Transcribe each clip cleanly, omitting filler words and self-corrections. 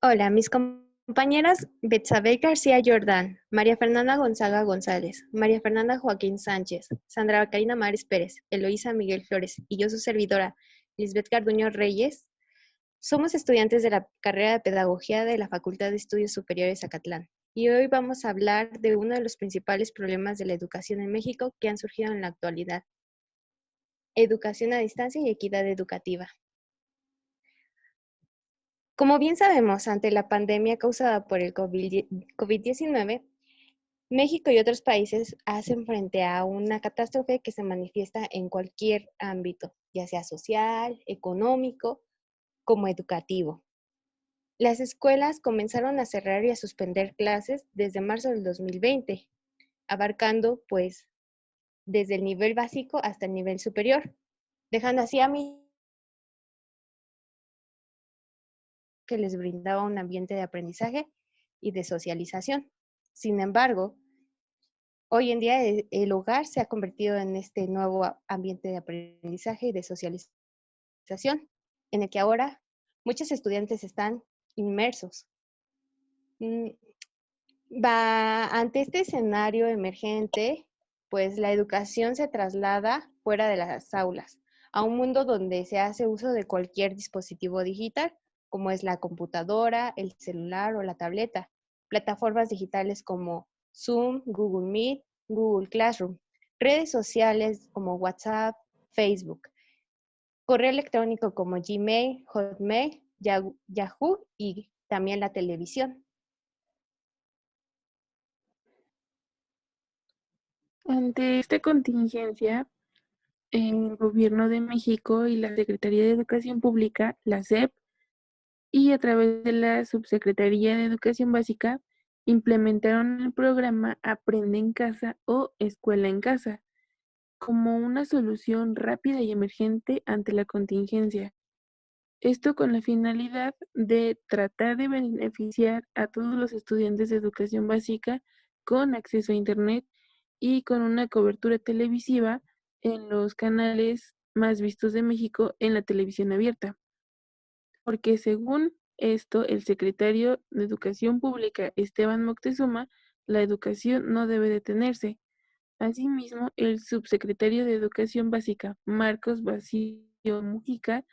Hola, mis compañeras Betsabe García Jordán, María Fernanda Gonzaga González, María Fernanda Joaquín Sánchez, Sandra Karina Mares Pérez, Eloísa Miguel Flores y yo su servidora, Lisbeth Garduño Reyes, somos estudiantes de la carrera de Pedagogía de la Facultad de Estudios Superiores Acatlán. Y hoy vamos a hablar de uno de los principales problemas de la educación en México que han surgido en la actualidad: educación a distancia y equidad educativa. Como bien sabemos, ante la pandemia causada por el COVID-19, México y otros países hacen frente a una catástrofe que se manifiesta en cualquier ámbito, ya sea social, económico, como educativo. Las escuelas comenzaron a cerrar y a suspender clases desde marzo del 2020, abarcando pues desde el nivel básico hasta el nivel superior, dejando así a mí que les brindaba un ambiente de aprendizaje y de socialización. Sin embargo, hoy en día el hogar se ha convertido en este nuevo ambiente de aprendizaje y de socialización, en el que ahora muchos estudiantes están inmersos. Mm, Ante este escenario emergente, pues la educación se traslada fuera de las aulas, a un mundo donde se hace uso de cualquier dispositivo digital, como es la computadora, el celular o la tableta, plataformas digitales como Zoom, Google Meet, Google Classroom, redes sociales como WhatsApp, Facebook, correo electrónico como Gmail, Hotmail, Yahoo y también la televisión. Ante esta contingencia, el Gobierno de México y la Secretaría de Educación Pública, la SEP, y a través de la Subsecretaría de Educación Básica, implementaron el programa Aprende en Casa o Escuela en Casa como una solución rápida y emergente ante la contingencia. Esto con la finalidad de tratar de beneficiar a todos los estudiantes de educación básica con acceso a Internet y con una cobertura televisiva en los canales más vistos de México en la televisión abierta. Porque según esto, el secretario de Educación Pública, Esteban Moctezuma, la educación no debe detenerse. Asimismo, el subsecretario de Educación Básica, Marcos Basilio Mujica,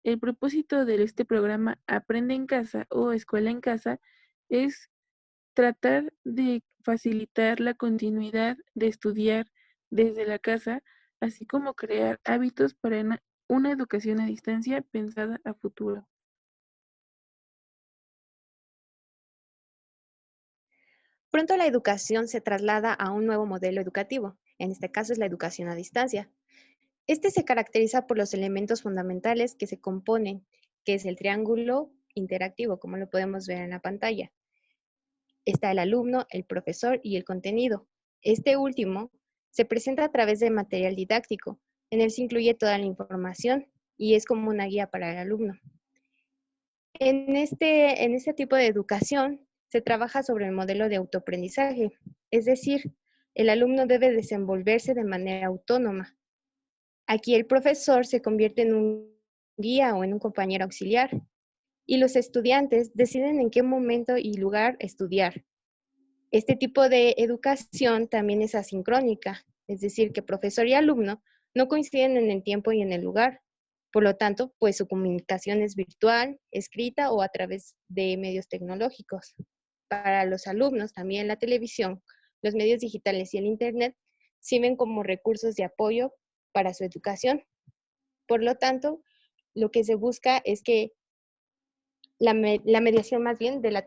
el propósito de este programa Aprende en Casa o Escuela en Casa es tratar de facilitar la continuidad de estudiar desde la casa, así como crear hábitos para una educación a distancia pensada a futuro. Pronto la educación se traslada a un nuevo modelo educativo, en este caso es la educación a distancia. Este se caracteriza por los elementos fundamentales que se componen, que es el triángulo interactivo, como lo podemos ver en la pantalla. Está el alumno, el profesor y el contenido. Este último se presenta a través de material didáctico. En él se incluye toda la información y es como una guía para el alumno. En este tipo de educación se trabaja sobre el modelo de autoaprendizaje, es decir, el alumno debe desenvolverse de manera autónoma. Aquí el profesor se convierte en un guía o en un compañero auxiliar y los estudiantes deciden en qué momento y lugar estudiar. Este tipo de educación también es asincrónica, es decir, que profesor y alumno no coinciden en el tiempo y en el lugar. Por lo tanto, pues su comunicación es virtual, escrita o a través de medios tecnológicos. Para los alumnos, también la televisión, los medios digitales y el Internet sirven como recursos de apoyo para su educación. Por lo tanto, lo que se busca es que la mediación más bien de la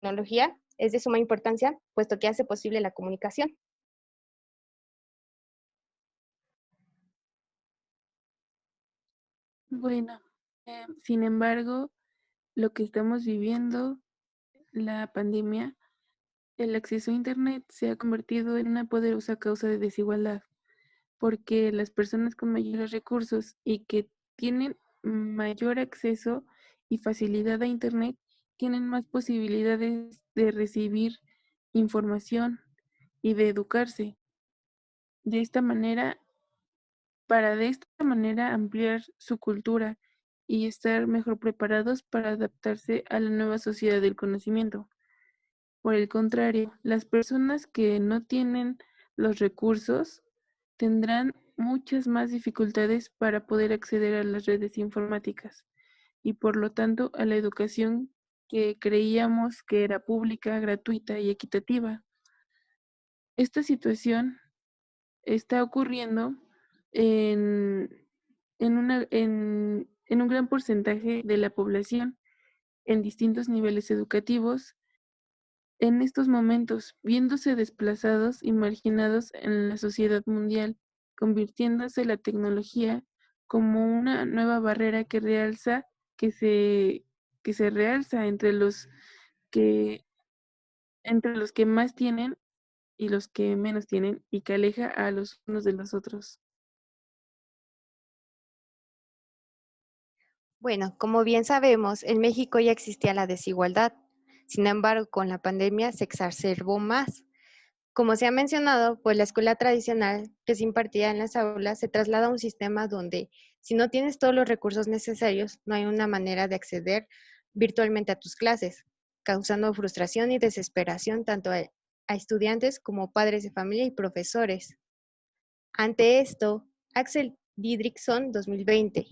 tecnología es de suma importancia, puesto que hace posible la comunicación. Bueno, sin embargo, lo que estamos viviendo, la pandemia, el acceso a Internet se ha convertido en una poderosa causa de desigualdad, porque las personas con mayores recursos y que tienen mayor acceso y facilidad a Internet tienen más posibilidades de recibir información y de educarse. De esta manera, para de esta manera ampliar su cultura y estar mejor preparados para adaptarse a la nueva sociedad del conocimiento. Por el contrario, las personas que no tienen los recursos tendrán muchas más dificultades para poder acceder a las redes informáticas y por lo tanto a la educación que creíamos que era pública, gratuita y equitativa. Esta situación está ocurriendo en, en un gran porcentaje de la población en distintos niveles educativos en estos momentos, viéndose desplazados y marginados en la sociedad mundial, convirtiéndose la tecnología como una nueva barrera que realza, que se, que se realza que, entre los que más tienen y los que menos tienen, y que aleja a los unos de los otros. Bueno, como bien sabemos, en México ya existía la desigualdad. Sin embargo, con la pandemia se exacerbó más. Como se ha mencionado, pues la escuela tradicional que se impartía en las aulas se traslada a un sistema donde si no tienes todos los recursos necesarios, no hay una manera de acceder virtualmente a tus clases, causando frustración y desesperación tanto a estudiantes como padres de familia y profesores. Ante esto, Axel Didrikson, 2020,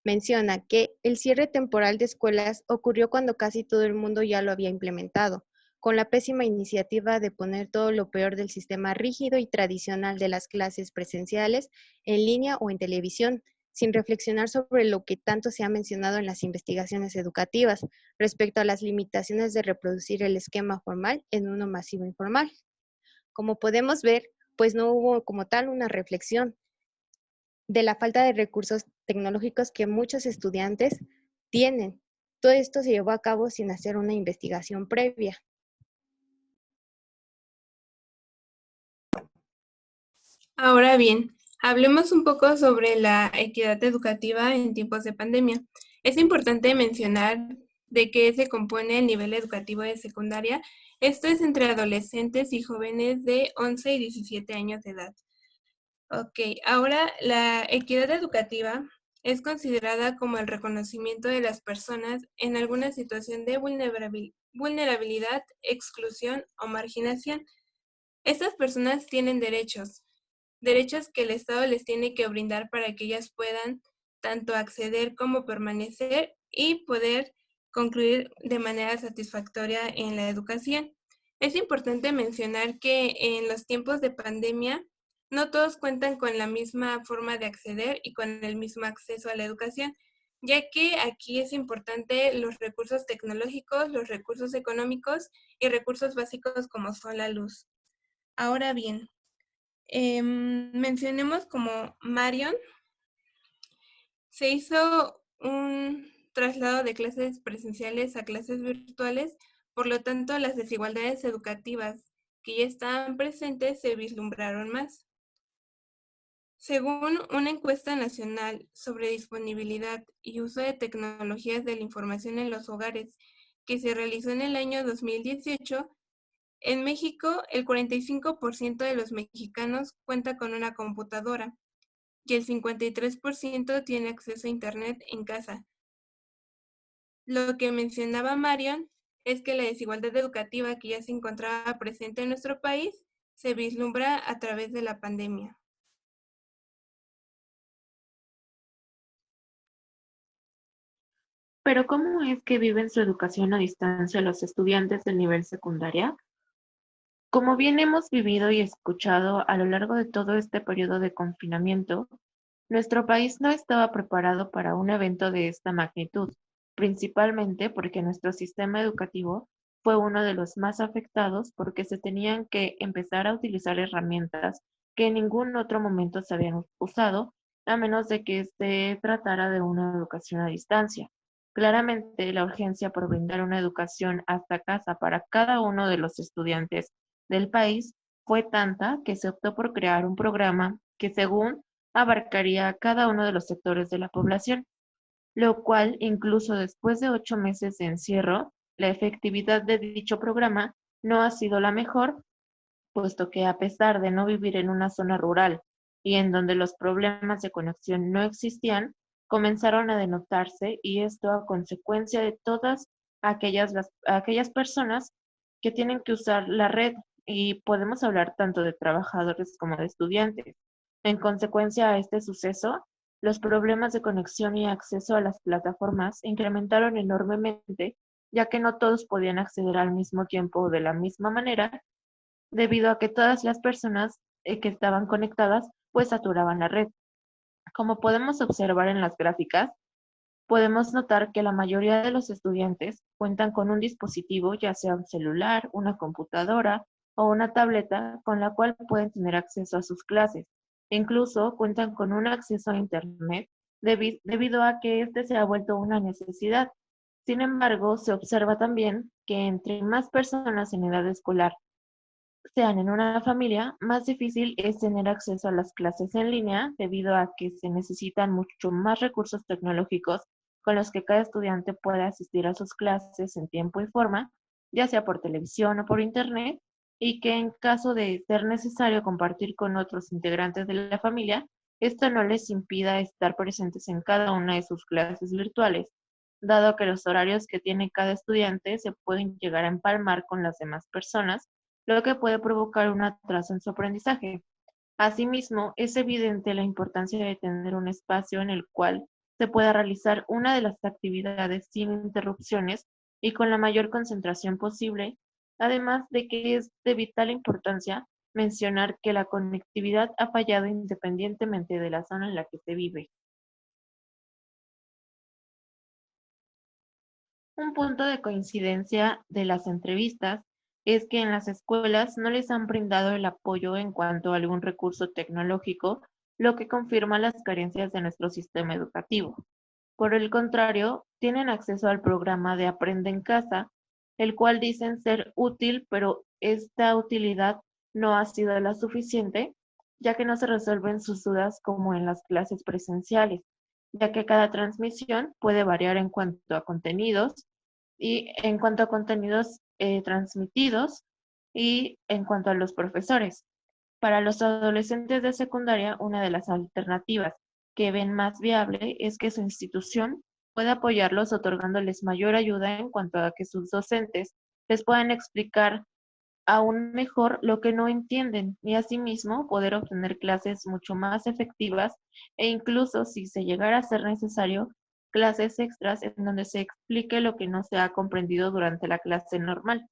menciona que el cierre temporal de escuelas ocurrió cuando casi todo el mundo ya lo había implementado, con la pésima iniciativa de poner todo lo peor del sistema rígido y tradicional de las clases presenciales en línea o en televisión, sin reflexionar sobre lo que tanto se ha mencionado en las investigaciones educativas respecto a las limitaciones de reproducir el esquema formal en uno masivo informal. Como podemos ver, pues no hubo como tal una reflexión de la falta de recursos tecnológicos que muchos estudiantes tienen. Todo esto se llevó a cabo sin hacer una investigación previa. Ahora bien, hablemos un poco sobre la equidad educativa en tiempos de pandemia. Es importante mencionar de qué se compone el nivel educativo de secundaria. Esto es entre adolescentes y jóvenes de 11 y 17 años de edad. Ok, ahora la equidad educativa es considerada como el reconocimiento de las personas en alguna situación de vulnerabilidad, exclusión o marginación. Estas personas tienen derechos que el Estado les tiene que brindar para que ellas puedan tanto acceder como permanecer y poder concluir de manera satisfactoria en la educación. Es importante mencionar que en los tiempos de pandemia no todos cuentan con la misma forma de acceder y con el mismo acceso a la educación, ya que aquí es importante los recursos tecnológicos, los recursos económicos y recursos básicos como son la luz. Ahora bien, mencionemos como Marion, se hizo un traslado de clases presenciales a clases virtuales, por lo tanto las desigualdades educativas que ya estaban presentes se vislumbraron más. Según una encuesta nacional sobre disponibilidad y uso de tecnologías de la información en los hogares que se realizó en el año 2018, en México el 45% de los mexicanos cuenta con una computadora y el 53% tiene acceso a Internet en casa. Lo que mencionaba Marion es que la desigualdad educativa que ya se encontraba presente en nuestro país se vislumbra a través de la pandemia. Pero ¿cómo es que viven su educación a distancia los estudiantes del nivel secundaria? Como bien hemos vivido y escuchado a lo largo de todo este periodo de confinamiento, nuestro país no estaba preparado para un evento de esta magnitud, principalmente porque nuestro sistema educativo fue uno de los más afectados porque se tenían que empezar a utilizar herramientas que en ningún otro momento se habían usado, a menos de que se tratara de una educación a distancia. Claramente, la urgencia por brindar una educación hasta casa para cada uno de los estudiantes del país fue tanta que se optó por crear un programa que, según abarcaría a cada uno de los sectores de la población, lo cual, incluso después de 8 meses de encierro, la efectividad de dicho programa no ha sido la mejor, puesto que a pesar de no vivir en una zona rural y en donde los problemas de conexión no existían, comenzaron a denotarse y esto a consecuencia de todas aquellas personas que tienen que usar la red y podemos hablar tanto de trabajadores como de estudiantes. En consecuencia a este suceso, los problemas de conexión y acceso a las plataformas incrementaron enormemente, ya que no todos podían acceder al mismo tiempo o de la misma manera, debido a que todas las personas que estaban conectadas pues saturaban la red. Como podemos observar en las gráficas, podemos notar que la mayoría de los estudiantes cuentan con un dispositivo, ya sea un celular, una computadora o una tableta, con la cual pueden tener acceso a sus clases. Incluso cuentan con un acceso a Internet debido a que este se ha vuelto una necesidad. Sin embargo, se observa también que entre más personas en edad escolar sean en una familia, más difícil es tener acceso a las clases en línea debido a que se necesitan mucho más recursos tecnológicos con los que cada estudiante puede asistir a sus clases en tiempo y forma, ya sea por televisión o por internet, y que en caso de ser necesario compartir con otros integrantes de la familia, esto no les impida estar presentes en cada una de sus clases virtuales, dado que los horarios que tiene cada estudiante se pueden llegar a empalmar con las demás personas, lo que puede provocar un atraso en su aprendizaje. Asimismo, es evidente la importancia de tener un espacio en el cual se pueda realizar una de las actividades sin interrupciones y con la mayor concentración posible, además de que es de vital importancia mencionar que la conectividad ha fallado independientemente de la zona en la que se vive. Un punto de coincidencia de las entrevistas es que en las escuelas no les han brindado el apoyo en cuanto a algún recurso tecnológico, lo que confirma las carencias de nuestro sistema educativo. Por el contrario, tienen acceso al programa de Aprende en Casa, el cual dicen ser útil, pero esta utilidad no ha sido la suficiente, ya que no se resuelven sus dudas como en las clases presenciales, ya que cada transmisión puede variar en cuanto a contenidos transmitidos y en cuanto a los profesores. Para los adolescentes de secundaria, una de las alternativas que ven más viable es que su institución pueda apoyarlos otorgándoles mayor ayuda en cuanto a que sus docentes les puedan explicar aún mejor lo que no entienden y asimismo poder obtener clases mucho más efectivas e incluso si se llegara a ser necesario, clases extras en donde se explique lo que no se ha comprendido durante la clase normal.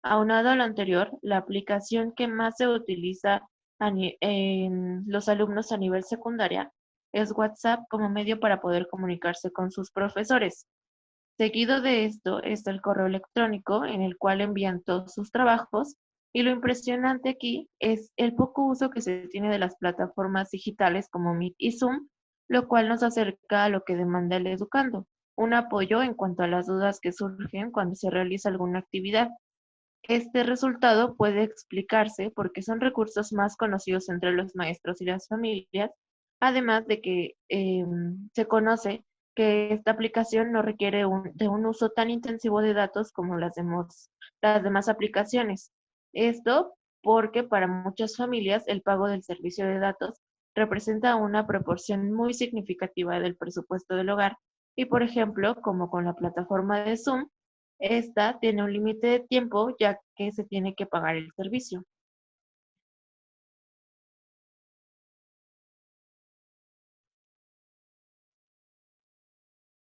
Aunado a lo anterior, la aplicación que más se utiliza en los alumnos a nivel secundaria es WhatsApp como medio para poder comunicarse con sus profesores. Seguido de esto está el correo electrónico en el cual envían todos sus trabajos y lo impresionante aquí es el poco uso que se tiene de las plataformas digitales como Meet y Zoom, lo cual nos acerca a lo que demanda el educando, un apoyo en cuanto a las dudas que surgen cuando se realiza alguna actividad. Este resultado puede explicarse porque son recursos más conocidos entre los maestros y las familias, además de que se conoce que esta aplicación no requiere de un uso tan intensivo de datos como las demás aplicaciones. Esto porque para muchas familias el pago del servicio de datos representa una proporción muy significativa del presupuesto del hogar y, por ejemplo, como con la plataforma de Zoom, esta tiene un límite de tiempo ya que se tiene que pagar el servicio.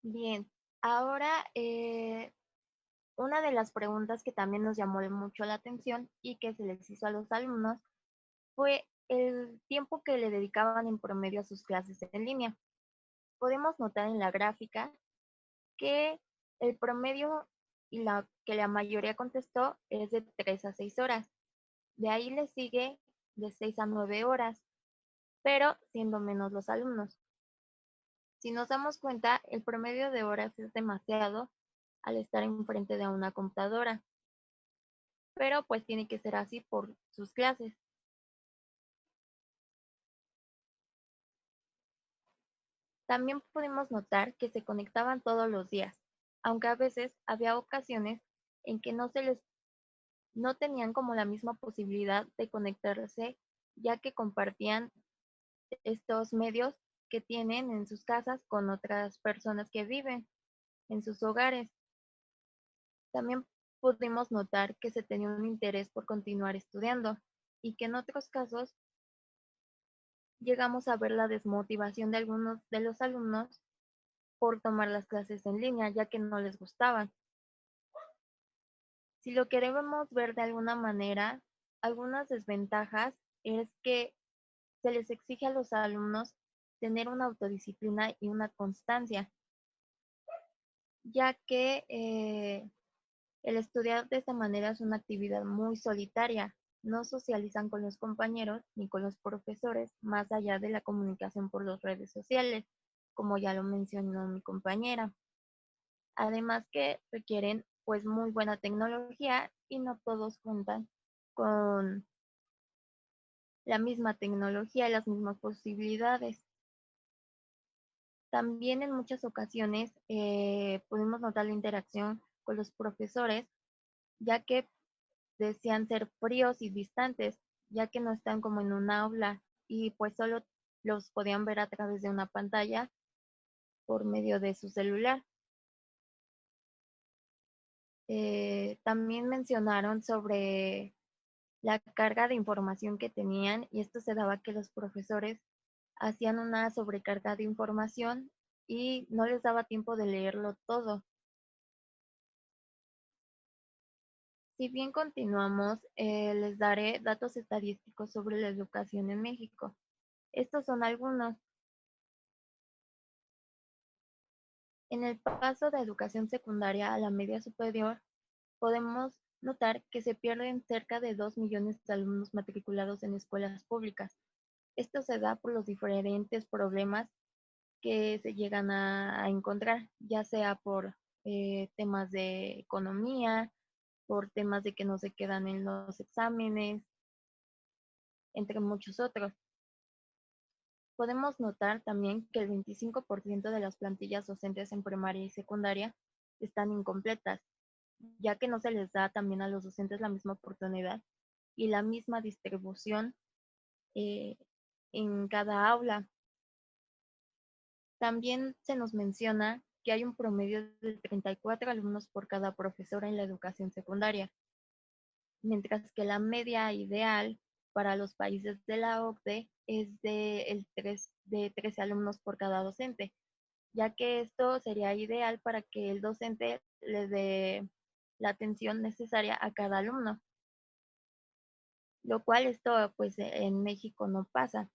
Bien, ahora una de las preguntas que también nos llamó mucho la atención y que se les hizo a los alumnos fue el tiempo que le dedicaban en promedio a sus clases en línea. Podemos notar en la gráfica que el promedio y que la mayoría contestó es de 3 a 6 horas. De ahí le sigue de 6 a 9 horas, pero siendo menos los alumnos. Si nos damos cuenta, el promedio de horas es demasiado al estar enfrente de una computadora, pero pues tiene que ser así por sus clases. También pudimos notar que se conectaban todos los días, aunque a veces había ocasiones en que no tenían como la misma posibilidad de conectarse, ya que compartían estos medios que tienen en sus casas con otras personas que viven en sus hogares. También pudimos notar que se tenía un interés por continuar estudiando y que en otros casos llegamos a ver la desmotivación de algunos de los alumnos por tomar las clases en línea, ya que no les gustaban. Si lo queremos ver de alguna manera, algunas desventajas es que se les exige a los alumnos tener una autodisciplina y una constancia, ya que el estudiar de esta manera es una actividad muy solitaria. No socializan con los compañeros ni con los profesores, más allá de la comunicación por las redes sociales, como ya lo mencionó mi compañera. Además que requieren pues muy buena tecnología y no todos cuentan con la misma tecnología y las mismas posibilidades. También en muchas ocasiones pudimos notar la interacción con los profesores, ya que desean ser fríos y distantes, ya que no están como en un aula y pues solo los podían ver a través de una pantalla por medio de su celular. También mencionaron sobre la carga de información que tenían y esto se daba que los profesores hacían una sobrecarga de información y no les daba tiempo de leerlo todo. Si bien continuamos, les daré datos estadísticos sobre la educación en México. Estos son algunos. En el paso de educación secundaria a la media superior, podemos notar que se pierden cerca de 2 millones de alumnos matriculados en escuelas públicas. Esto se da por los diferentes problemas que se llegan a encontrar, ya sea por temas de economía, por temas de que no se quedan en los exámenes, entre muchos otros. Podemos notar también que el 25% de las plantillas docentes en primaria y secundaria están incompletas, ya que no se les da también a los docentes la misma oportunidad y la misma distribución eh, en cada aula. También se nos menciona que hay un promedio de 34 alumnos por cada profesora en la educación secundaria, mientras que la media ideal para los países de la OCDE es de 13 alumnos por cada docente, ya que esto sería ideal para que el docente le dé la atención necesaria a cada alumno, lo cual esto pues en México no pasa.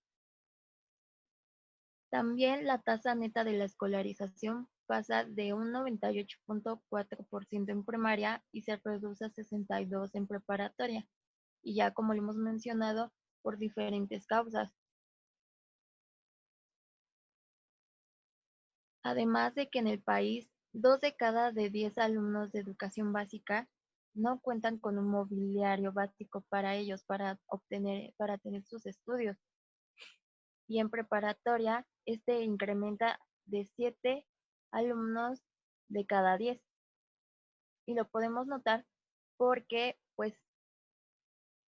También la tasa neta de la escolarización pasa de un 98.4% en primaria y se reduce a 62% en preparatoria, y ya como lo hemos mencionado, por diferentes causas. Además de que en el país, 2 de cada 10 alumnos de educación básica no cuentan con un mobiliario básico para ellos, para tener sus estudios. Y en preparatoria, este incrementa de 7 alumnos de cada 10. Y lo podemos notar porque, pues,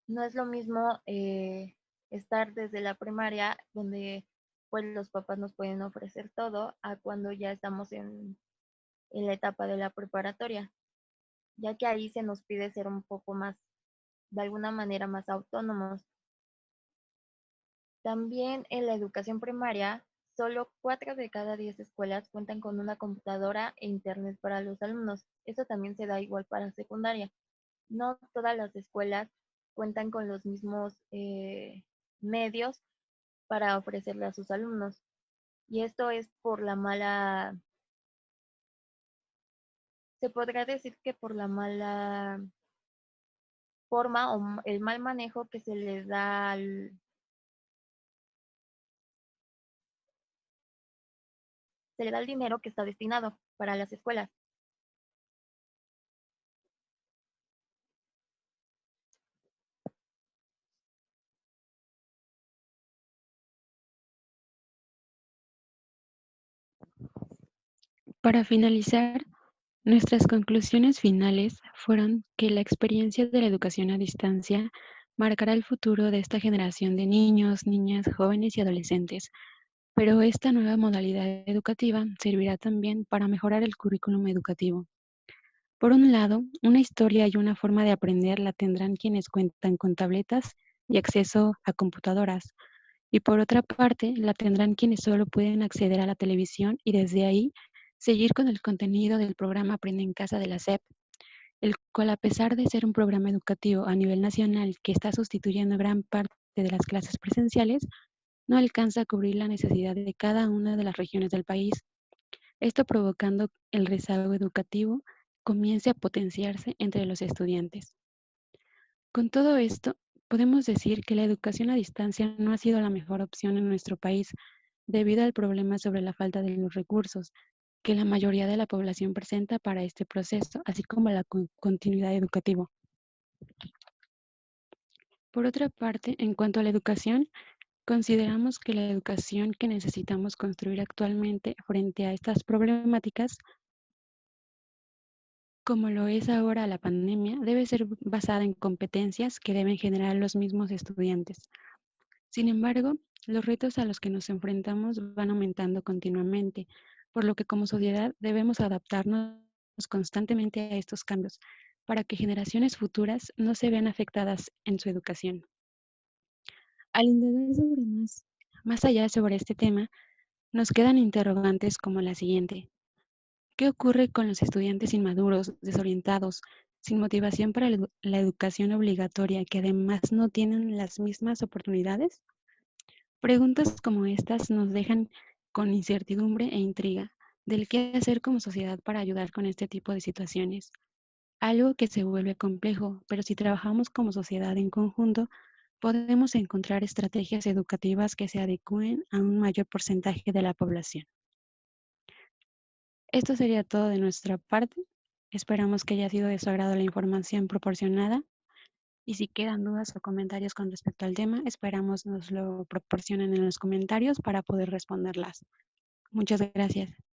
no es lo mismo estar desde la primaria, donde pues los papás nos pueden ofrecer todo, a cuando ya estamos en la etapa de la preparatoria, ya que ahí se nos pide ser un poco más, de alguna manera, más autónomos. También en la educación primaria, solo 4 de cada 10 escuelas cuentan con una computadora e internet para los alumnos. Eso también se da igual para secundaria. No todas las escuelas cuentan con los mismos medios para ofrecerle a sus alumnos. Y esto es por la mala, se podrá decir que por la mala forma o el mal manejo que se le da se le da el dinero que está destinado para las escuelas. Para finalizar, nuestras conclusiones finales fueron que la experiencia de la educación a distancia marcará el futuro de esta generación de niños, niñas, jóvenes y adolescentes, Pero esta nueva modalidad educativa servirá también para mejorar el currículum educativo. Por un lado, una historia y una forma de aprender la tendrán quienes cuentan con tabletas y acceso a computadoras, y por otra parte, la tendrán quienes solo pueden acceder a la televisión y desde ahí seguir con el contenido del programa Aprende en Casa de la SEP, el cual, a pesar de ser un programa educativo a nivel nacional que está sustituyendo gran parte de las clases presenciales, no alcanza a cubrir la necesidad de cada una de las regiones del país, esto provocando el rezago educativo comience a potenciarse entre los estudiantes. Con todo esto, podemos decir que la educación a distancia no ha sido la mejor opción en nuestro país debido al problema sobre la falta de los recursos que la mayoría de la población presenta para este proceso, así como la continuidad educativa. Por otra parte, en cuanto a la educación, consideramos que la educación que necesitamos construir actualmente frente a estas problemáticas, como lo es ahora la pandemia, debe ser basada en competencias que deben generar los mismos estudiantes. Sin embargo, los retos a los que nos enfrentamos van aumentando continuamente, por lo que como sociedad debemos adaptarnos constantemente a estos cambios para que generaciones futuras no se vean afectadas en su educación. Al indagar más allá sobre este tema, nos quedan interrogantes como la siguiente. ¿Qué ocurre con los estudiantes inmaduros, desorientados, sin motivación para la educación obligatoria, que además no tienen las mismas oportunidades? Preguntas como estas nos dejan con incertidumbre e intriga del qué hacer como sociedad para ayudar con este tipo de situaciones. Algo que se vuelve complejo, pero si trabajamos como sociedad en conjunto, podemos encontrar estrategias educativas que se adecúen a un mayor porcentaje de la población. Esto sería todo de nuestra parte. Esperamos que haya sido de su agrado la información proporcionada. Y si quedan dudas o comentarios con respecto al tema, esperamos nos lo proporcionen en los comentarios para poder responderlas. Muchas gracias.